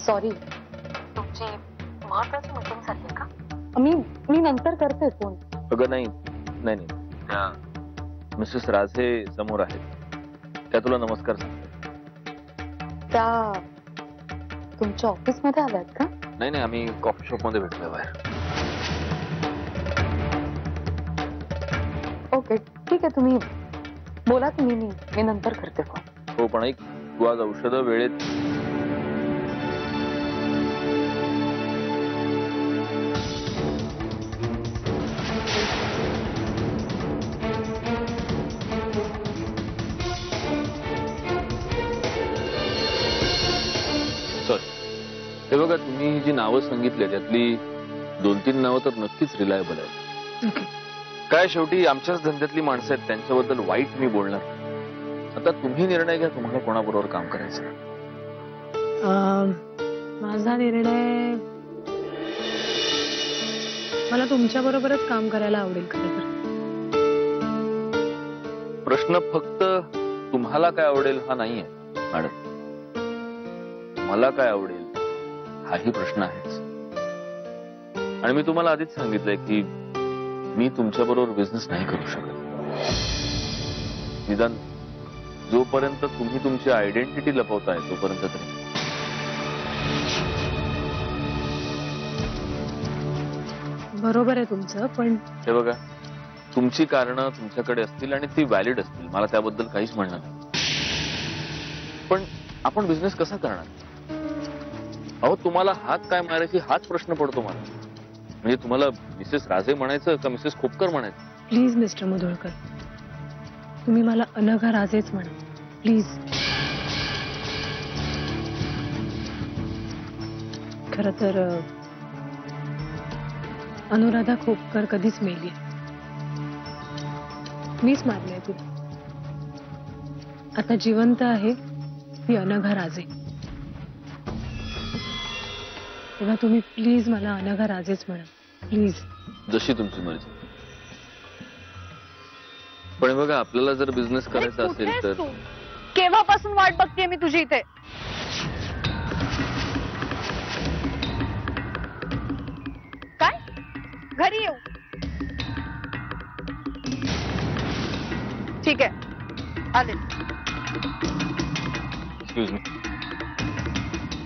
Sorry, तुमची महत्वाची meeting झाली का? मी नंतर करते फोन. अगं नाही नाही नाही, त्या मिसेस राजे समोर आहेत, त्या तुला नमस्कार सांगतात. त्या तुमच्या ऑफिस मध्ये आल्यात का? नाही नाही, आम्ही कॉफी शॉप मध्ये भेटलोय बाहेर. ओके ठीक आहे, तुम्ही बोला. मी नंतर करते फोन. हो, पण ऐक, तू आज औषधं वेळेत. सॉरी, हे बघा, तुम्ही जी नावं सांगितली त्यातली 2-3 नावं तर नक्कीच रिलायबल आहेत. काय, शेवटी आमच्याच धंद्यातली माणसं आहेत, त्यांच्याबद्दल वाईट मी बोलणार. आता तुम्ही निर्णय घ्या, तुम्हाला कोणाबरोबर काम करायचं. माझा निर्णय, मला तुमच्या बरोबरच काम करायला आवडेल खरं तर. प्रश्न फक्त तुम्हाला काय आवडेल हा नाहीये मॅडम, मला काय आवडेल हाही प्रश्न आहेच. आणि मी तुम्हाला आधीच सांगितलंय की मी तुमच्या बरोबर बिझनेस नाही करू शकत. निदान जोपर्यंत तुम्ही तुमची आयडेंटिटी लपवताय तोपर्यंत तरी. बरोबर आहे तुमचं, पण हे बघा, तुमची कारणं तुमच्याकडे असतील आणि ती व्हॅलिड असतील, मला त्याबद्दल काहीच म्हणणं नाही. पण आपण बिझनेस कसा करणार? अहो, तुम्हाला हात काय मारायची हाच प्रश्न पडतो मला. म्हणजे तुम्हाला मिसेस राजे म्हणायचं का मिसेस खोपकर म्हणायचं? प्लीज मिस्टर मुधोळकर, तुम्ही मला अनघा राजेच म्हणा प्लीज. खर तर अनुराधा खोपकर कधीच मेली, मीच मारलंय तिला. आता जिवंत आहे ती अनघा राजे. तेव्हा तुम्ही प्लीज मला अनघा राजेच म्हणा प्लीज. जशी तुमची मर्जी. पण बघा, आपल्याला जर बिझनेस करायचा असेल तर. केव्हापासून वाट बघतेय मी तुझी इथे. काय? घरी येऊ? ठीक आहे, आले. Excuse me.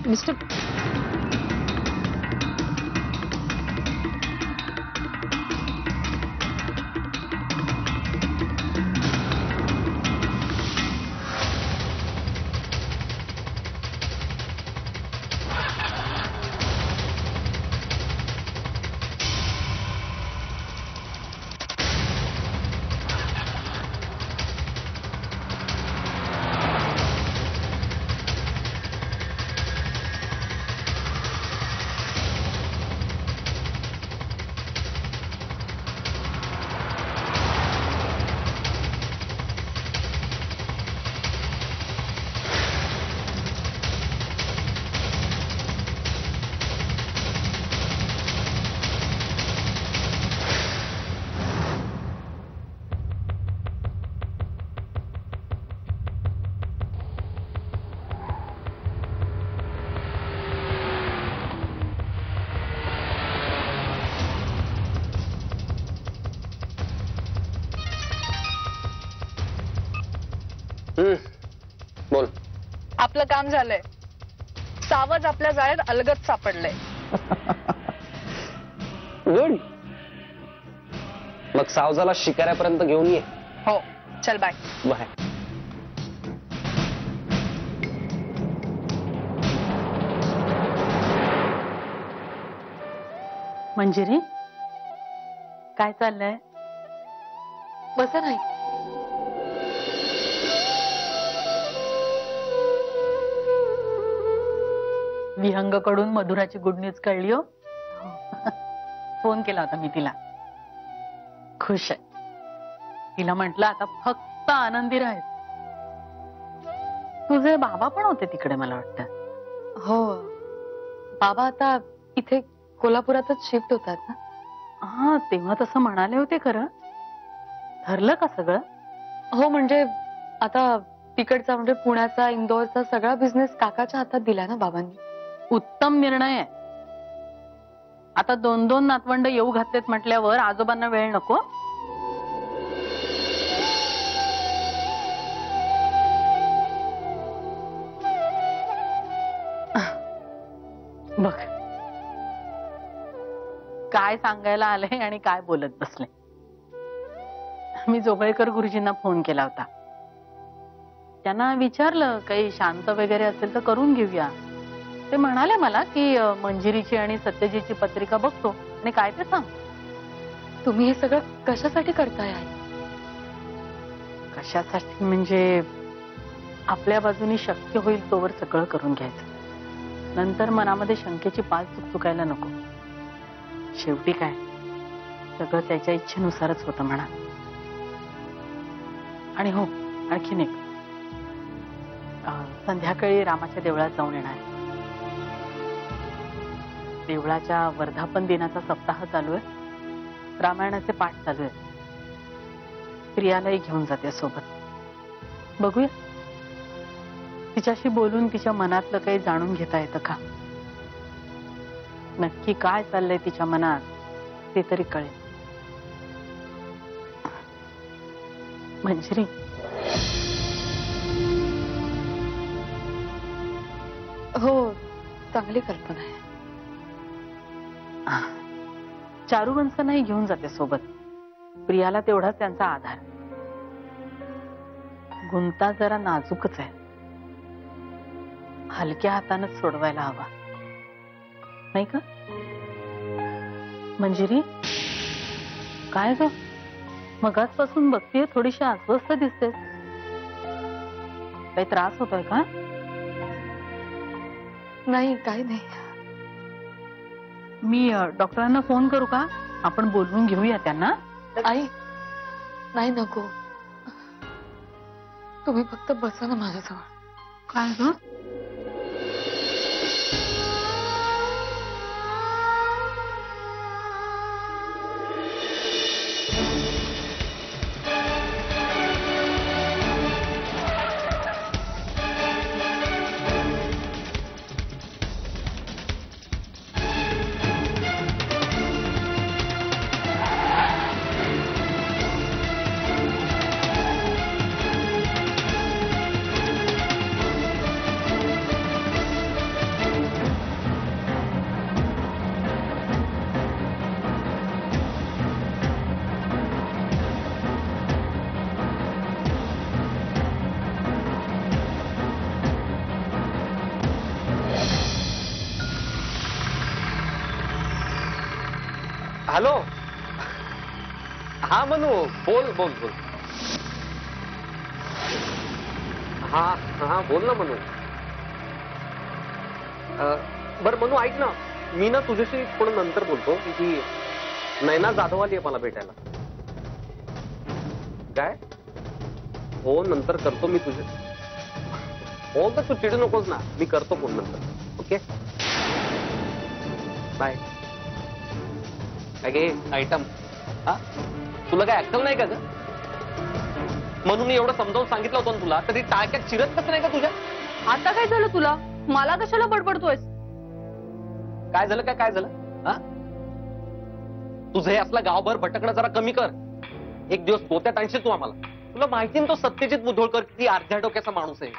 मिस्टर, बोल. आपलं काम झालंय. सावज आपल्या जाळ्यात अलगद सापडलंय. गुड. मग सावजाला शिकाऱ्यापर्यंत घेऊन ये. हो, चल बाय. बाय. मंजिरी, काय चाललंय? बसा नाही. विहंगकडून मधुराची गुड न्यूज कळली हो. फोन केला होता मी तिला. खुश आहे. तिला म्हटलं आता फक्त आनंदी राहील. तुझे बाबा पण होते तिकडे मला वाटतं. हो, बाबा आता इथे कोल्हापुरातच शिफ्ट होतात ना. हा, तेव्हा तसं म्हणाले होते. खरं ठरलं का सगळं? हो, म्हणजे आता तिकडचा म्हणजे पुण्याचा इंदोरचा सगळा बिझनेस काकाच्या हातात दिला ना बाबांनी. उत्तम निर्णय आहे. आता 2-2 नातवंड येऊ घातलेत म्हटल्यावर आजोबांना वेळ नको. बघ काय सांगायला आले आणि काय बोलत बसले. मी जोबळेकर गुरुजींना फोन केला होता. त्यांना विचारलं काही शांत वगैरे असेल तर करून घेऊया. ते म्हणाले मला की मंजिरीची आणि सत्यजीतची पत्रिका बघतो आणि काय ते सांग. तुम्ही हे सगळं कशासाठी करताय आई? कशासाठी म्हणजे आपल्या बाजूनी शक्य होईल तोवर सगळं करून घ्यायचं. नंतर मनामध्ये शंकेची पाल चुकचुकायला नको. शेवटी काय सगळं त्याच्या इच्छेनुसारच होतं म्हणा. आणि हो आणखीन एक, संध्याकाळी रामाच्या देवळात जाऊन येणार. देवळाच्या वर्धापन दिनाचा सप्ताह चालू आहे. रामायणाचे पाठ चालू आहे. प्रियालाही घेऊन जाते सोबत. बघूया तिच्याशी बोलून तिच्या मनातलं काही जाणून घेता येतं का. नक्की काय चाललंय तिच्या मनात ते तरी कळेल. मंजिरी हो, चांगली कल्पना आहे. चारुवंशांनाही घेऊन जाते सोबत. प्रियाला तेवढाच त्यांचा आधार. गुंता जरा नाजूकच आहे. हलक्या हातानच सोडवायला हवा नाही का. मंजिरी काय ग मगाचपासून बघतीये थोडीशी अस्वस्थ दिसतेस. काही त्रास होतोय का? नाही, काही नाही. मी डॉक्टरांना फोन करू का? आपण बोलवून घेऊया त्यांना. आई नाही, नको. तुम्ही फक्त बसा ना माझ्याजवळ. काय ग? हॅलो. हा मनू, बोल बोल बोल. हा हा बोल ना मनू. बर मनू ऐक ना, मी ना तुझ्याशी थोडं नंतर बोलतो. की नैना जाधव आली आहे मला भेटायला. काय? हो नंतर करतो मी तुझे. हो तर तू चिडू नकोस ना, मी करतो फोन नंतर. Okay bye. काय आयटम? हा तुला काय अक्कल नाही का ग? म्हणून एवढं समजावून सांगितलं होतं ना तुला, तरी टाळक्यात चिरत कसं नाही का तुझ्या? आता काय झालं तुला? मला कशाला बडबडतोयस? काय झालं काय झालं? हा तुझं हे असलं गावभर भटकणं जरा कमी कर. एक दिवस गोत्यात आणशील तू आम्हाला. तुला माहिती ना तो सत्यजित मुधोळकर किती अर्ध्या डोक्याचा माणूस आहे.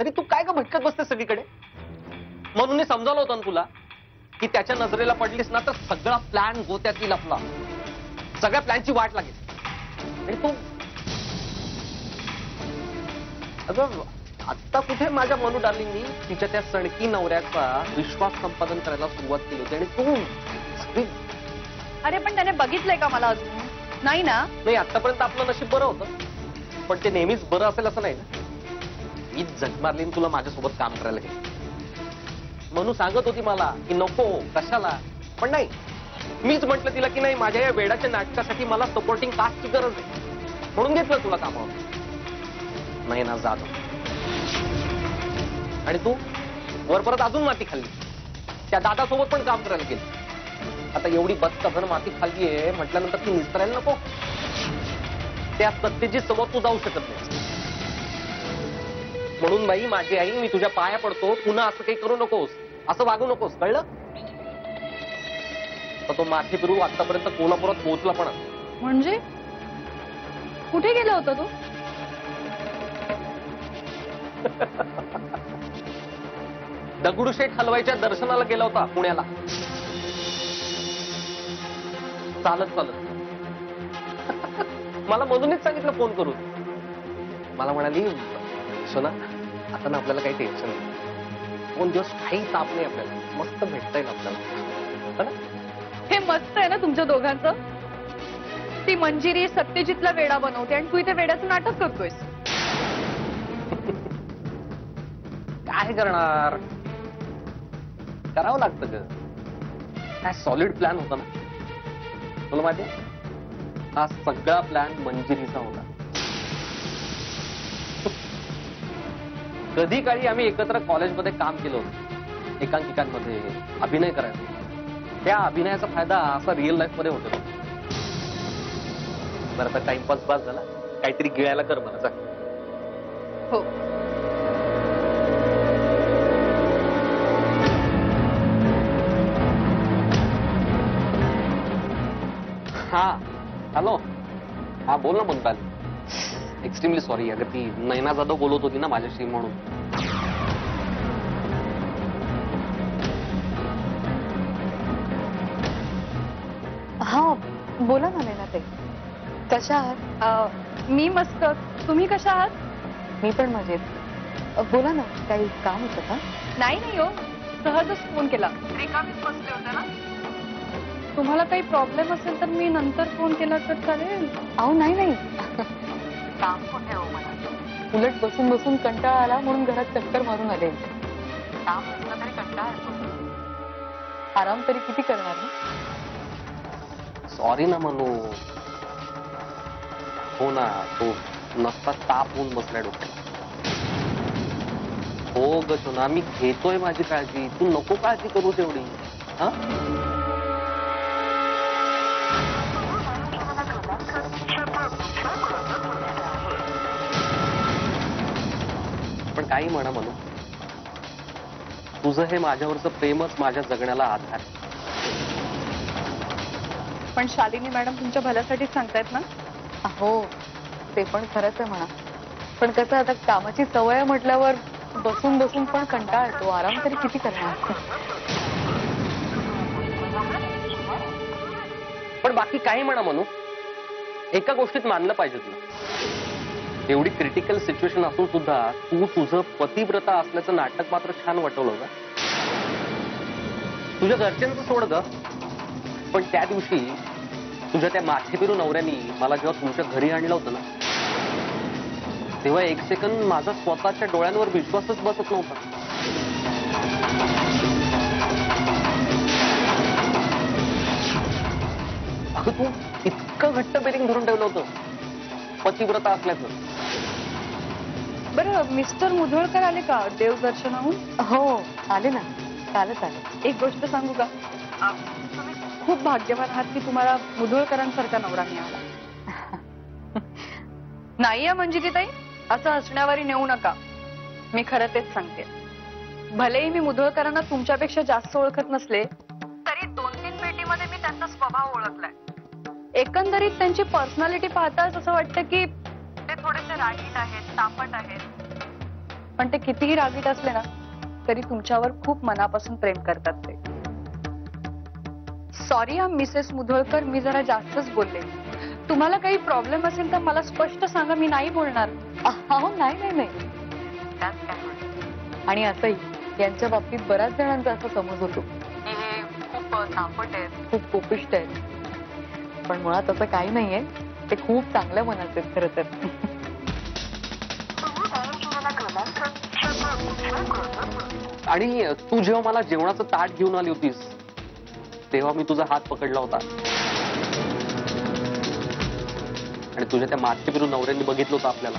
तरी तू काय का भटकत बसते सगळीकडे? म्हणून समजावलं होतं ना तुला की त्याच्या नजरेला पडलीस ना तर सगळा प्लॅन गोत्यात येईल आपला. सगळ्या प्लॅनची वाट लागेल. आणि तू अगं आता कुठे माझ्या मनू डार्लिंगनी तिच्या त्या सणकी नवऱ्याचा विश्वास संपादन करायला सुरुवात केली होती. आणि तू अरे पण त्याने बघितलंय का मला अजून? नाही ना. नाही आतापर्यंत आपलं नशीब बरं होतं, पण ते नेहमीच बरं असेल असं नाही ना. मीच झक मारली तुला माझ्यासोबत काम करायला गेलं. मनू सांगत होती मला की नको कशाला, पण नाही मीच म्हटलं तिला की नाही माझ्या या वेडाच्या नाटकासाठी मला सपोर्टिंग कास्टची गरज आहे म्हणून घेतलं तुला कामावर. नाही ना जात. आणि तू वर परत अजून माती खाल्ली. त्या दादासोबत पण काम करायला गेली. आता एवढी बदकभर माती खाल्ली आहे म्हटल्यानंतर ती निस्तरायला नको. त्या सत्यजी सोबत तू जाऊ शकत नाही. म्हणून बाई माझी आई मी तुझ्या पाया पडतो, पुन्हा असं काही करू नकोस. असं वागू नकोस, कळलं? तर तो माथे फिरू आतापर्यंत कोल्हापुरात पोहोचला पण आहे. म्हणजे कुठे गेला होता तो? दगडूशेठ हलवाईच्या दर्शनाला गेला होता पुण्याला, चालत चालत. मला मधूनच सांगितलं फोन करून. मला म्हणाली, सोना आता ना आपल्याला काही टेन्शन नाही, 2 दिवस काही ताप नाही आपल्याला, मस्त भेटता येईल आपल्याला. हे मस्त आहे ना तुमच्या दोघांचं. ती मंजिरी सत्यजितला वेडा बनवते आणि तू इथे वेड्याचं नाटक करतोयस. काय करणार, करावं लागतं ग. काय सॉलिड प्लॅन होता ना तुला माहिती. हा सगळा प्लॅन मंजिरीचा होता. कधी काळी आम्ही एकत्र कॉलेजमध्ये काम केलं होतं, एकांकिकांमध्ये अभिनय करायचो. त्या अभिनयाचा फायदा असा रिअल लाईफ मध्ये होतो. बरं आता टाइमपास पास झाला, काहीतरी गिळायला कर मला. हो, हा हॅलो, हा बोल ना म्हणताल. एक्स्ट्रीमली सॉरी अगं, ती नैना जाधव बोलत होती ना माझ्याशी म्हणून. हा बोला ना नैना ताई, कशा आहात? मी मस्त. तुम्ही कशा आहात? मी पण मजेत. बोला ना, काही काम होतं का? नाही हो, सहजच फोन केला. रिकामीच बसले होते ना. तुम्हाला काही प्रॉब्लेम असेल तर मी नंतर फोन केला तर चालेल? अहो नाही काम होते हो मला. उलट बसून बसून कंटाळा आला म्हणून घरात चक्कर मारून आले. काम असलं तरी कंटाळा येतो. आराम तरी किती करणार ना. सॉरी ना म्हणू. हो ना, तो नसता ताप होऊन बसलाय डोक्याला. हो ग सोना, मी घेतोय माझी काळजी, तू नको काळजी करू तेवढी. हा पण काही म्हणा म्हणू, तुझं हे माझ्यावरचं प्रेमच माझ्या जगण्याला आधार. पण शालिनी मॅडम तुमच्या भल्यासाठीच सांगतायत ना. हो ते पण खरंच आहे म्हणा. पण कसं आता कामाची सवय आहे म्हटल्यावर बसून बसून पण कंटाळा येतो. आराम तरी किती करणार. पण बाकी काही म्हणा म्हणू, एका गोष्टीत मानलं पाहिजे तुला. एवढी क्रिटिकल सिच्युएशन असून सुद्धा तू तुझं पतिव्रता असल्याचं नाटक मात्र छान वाटवलं का. तुझ्या घरच्यांचं सोड ग, पण त्या दिवशी तुझ्या त्या माथेपिरू नवऱ्यानी मला जेव्हा तुमच्या घरी आणलं होतं ना, तेव्हा एक सेकंद माझा स्वतःच्या डोळ्यांवर विश्वासच बसत नव्हता. अगं तू इतकं घट्ट बेरिंग धरून ठेवलं होतं पतिव्रता असल्याचं. बरं, मिस्टर मुधोळकर आले का देवदर्शनाहून? हो आले ना, कालच आले. एक गोष्ट सांगू का, तुम्ही खूप भाग्यवान आहात की तुम्हाला मुधोळकरांसारखा नवरा मिळाला. नाहीये मंजिरी ताई, असं हसण्यावारी नेऊ नका. मी खरं तेच सांगते. भलेही मी मुधोळकरांना तुमच्यापेक्षा जास्त ओळखत नसले तरी 2-3 भेटीमध्ये मी त्यांचा स्वभाव ओळखलाय. एकंदरीत त्यांची पर्सनॅलिटी पाहताच असं वाटतं की ते थोडेसे रागीट आहेत, तापट आहेत. पण ते कितीही रागीट असले ना तरी तुमच्यावर खूप मनापासून प्रेम करतात ते. सॉरी हा मिसेस मुधोळकर, मी जरा जास्तच बोलले. तुम्हाला काही प्रॉब्लेम असेल तर मला स्पष्ट सांगा, मी नाही बोलणार. अहो नाही आणि असंही यांच्या बाबतीत बऱ्याच जणांचा असा समज होतो की हे खूप तापट आहेत, खूप कोपिष्ट आहेत. पण मुळात असं काही नाहीये. ते खूप चांगल्या मनाचे आहेत खरं तर. आणि तू जेव्हा मला जेवणाचं ताट घेऊन आली होतीस तेव्हा मी तुझा हात पकडला होता आणि तुझ्या त्या माथेपिरू नवऱ्यांनी बघितलं होतं आपल्याला.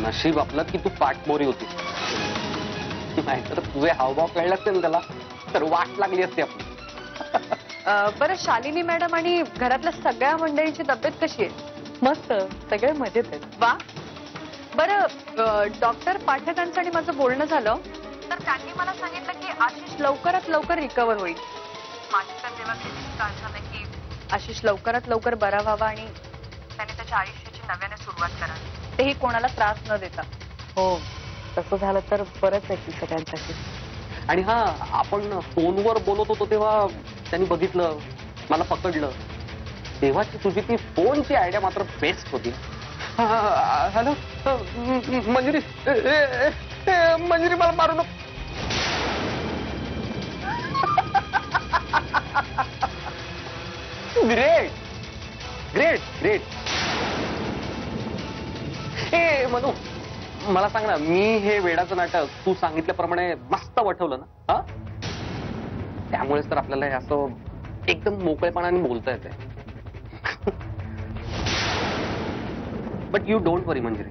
नशीब आपलं की तू पाठमोरी होती, नाहीतर तुझे हावभाव कळले असते ना त्याला तर वाट लागली असते आपली. बरं, शालिनी मॅडम आणि घरातल्या सगळ्या मंडळींची तब्येत कशी आहे? मस्त, सगळे मजेत आहेत. वा, बरं डॉक्टर पाठकांचं आणि माझं बोलणं झालं तर त्यांनी मला सांगितलं की आशिष लवकरात लवकर रिकवर होईल. माझी तर तेव्हा काळ झालं की आशिष लवकरात लवकर बरा व्हावा आणि त्याने त्याच्या आयुष्याची नव्याने सुरुवात करावी, तेही कोणाला त्रास न देता. हो, तसं झालं तर बरंच आहे की सगळ्यांसाठी. आणि हा, आपण फोनवर बोलत होतो तेव्हा त्यांनी बघितलं, मला पकडलं. तेव्हाची तुझी ती फोनची आयडिया मात्र बेस्ट होती. हॅलो मंजिरी, मंजिरी मला मारू नको. Great great great. ए मनू, मला सांग ना, मी हे वेडाचं नाटक तू सांगितल्याप्रमाणे मस्त वठवलं ना? हा, त्यामुळेच तर आपल्याला हे असं एकदम मोकळेपणाने बोलता येते. बट यू डोंट वरी मंजिरी,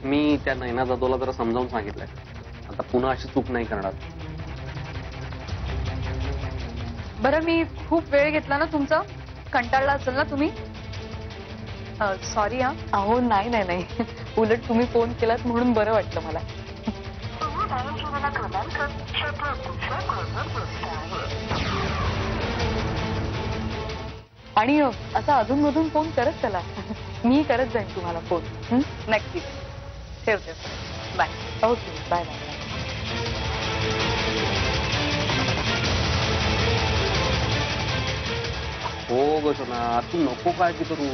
मी त्या नैना जाधवला जरा समजावून सांगितलंय. आता पुन्हा अशी चूक नाही करणार. बरं, मी खूप वेळ घेतला ना तुमचा, कंटाळला असेल ना तुम्ही? सॉरी. हा, अहो नाही नाही नाही, उलट तुम्ही फोन केलात म्हणून बरं वाटलं मला. आणि असं अधूनमधून फोन करत चला, मी करत जाईन तुम्हाला फोन. नक्की. ठेवते. बाय. Okay, bye bye. हो ग सोना, तू नको काळजी करू.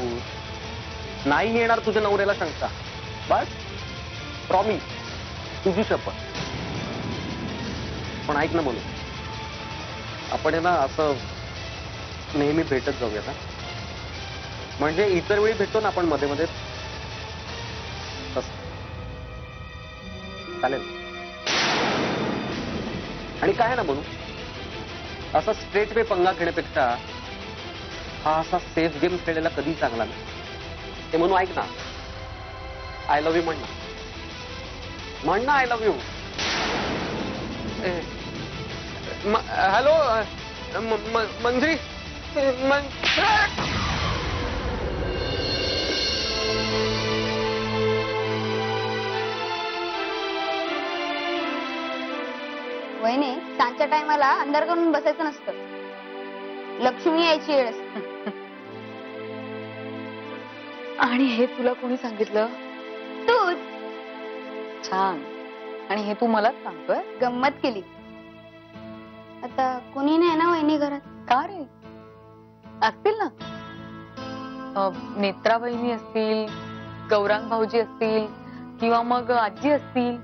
नाही येणार तुझ्या नवऱ्याला शंका. बस प्रॉमिस, तुझी शपथ. पण ऐक ना बोलू, आपण आहे ना असं नेहमी भेटत जाऊया ना, म्हणजे इतर वेळी भेटतो ना आपण मध्ये मध्ये, तसं चालेल? आणि काय आहे ना बोलू, असा स्ट्रेट वे पंगा घेण्यापेक्षा हा असा सेफ गेम खेळलेला कधी चांगला नाही. ते म्हणून ऐक ना, आय लव्ह यू म्हण ना, I love you. Hello Manjiri, वहिनी, सांच्या टायमाला अंधार करून बसायचं नसतं, लक्ष्मी यायची वेळ असते. आणि हे तुला कोणी सांगितलं? तूच. छान. आणि हे तू मलाच सांगतोय? गंमत केली. आता कोणी नाही ना वहिनी घरात? का रे, असतील ना. नेत्रा वहिनी असतील, गौरांग भाऊजी असतील, किंवा मग आजी असतील.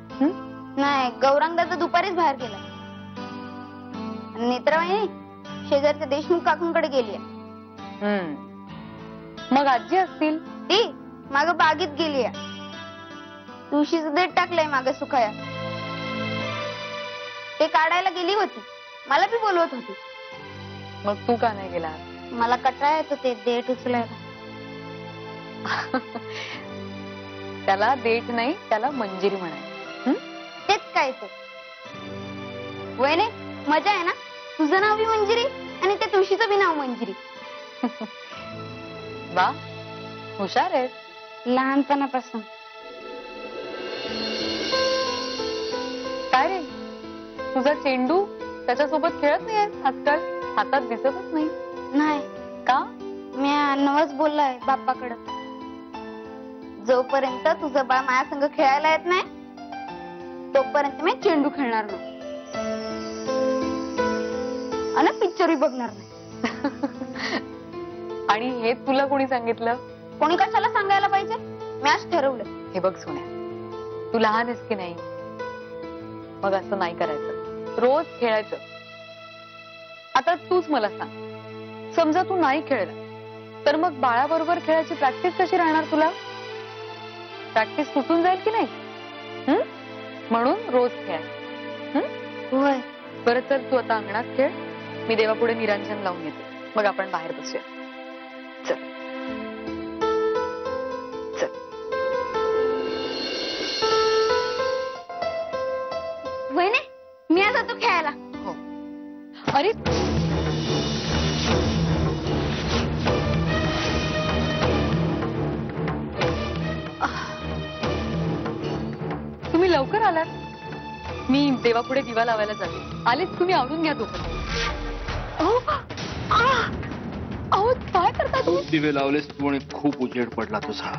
नाही, गौरांग दादा दुपारीच बाहेर गेला. नेत्रा वहिनी शेजारच्या देशमुख काकूंकडे गेली. मग आजी असतील. ती माग बागेत गेली. तुळशीचं देठ टाकलंय मागे सुखाया, ते काढायला गेली होती. मला बी बोलवत होती. मग तू का नाही गेला? मला कंटाळा येतो ते देठ उचलायला. त्याला देठ नाही, त्याला मंजिरी म्हणाय. तेच काय ते. वहिनी, मजा आहे ना? तुझं नाव बी मंजिरी आणि त्या तुळशीचं बी नाव मंजिरी. वा, हुशार आहे. लहानपणापासून. काय रे, तुझा चेंडू त्याच्यासोबत खेळत नाही आजकाल? हातात दिसतच नाही. नाही का? मी नवच बोललाय बाप्पाकडं, जोपर्यंत तुझं बाळ माझ्या संग खेळायला येत नाही तोपर्यंत मी चेंडू खेळणार नाही आणि पिक्चरही बघणार नाही. आणि हे तुला कोणी सांगितलं? कोणी कशाला सांगायला पाहिजे? मी आज ठरवलं. हे बघ सोन्या, तू लहान आहेस की नाही, मग असं नाही करायचं. रोज खेळायचं. आता तूच मला सांग, समजा तू नाही खेळला तर मग बाळाबरोबर खेळायची प्रॅक्टिस कशी राहणार तुला? प्रॅक्टिस सुटून जाईल की नाही? म्हणून रोज खेळायचं. होय. बरं, तर तू आता अंगणात खेळ, मी देवापुढे निरांजन लावून येते, मग आपण बाहेर बसूया. चल चल. वहिनी, मी आज जातो खेळायला. हो. अरे, लवकर आलात. मी देवापुढे दिवा लावायला जाते. आलेच तुम्ही आवरून घ्या तोपर्यंत. अहो काय करता तुम्ही? दिवे लावलेस तू आणि खूप उजेड पडला तुझा.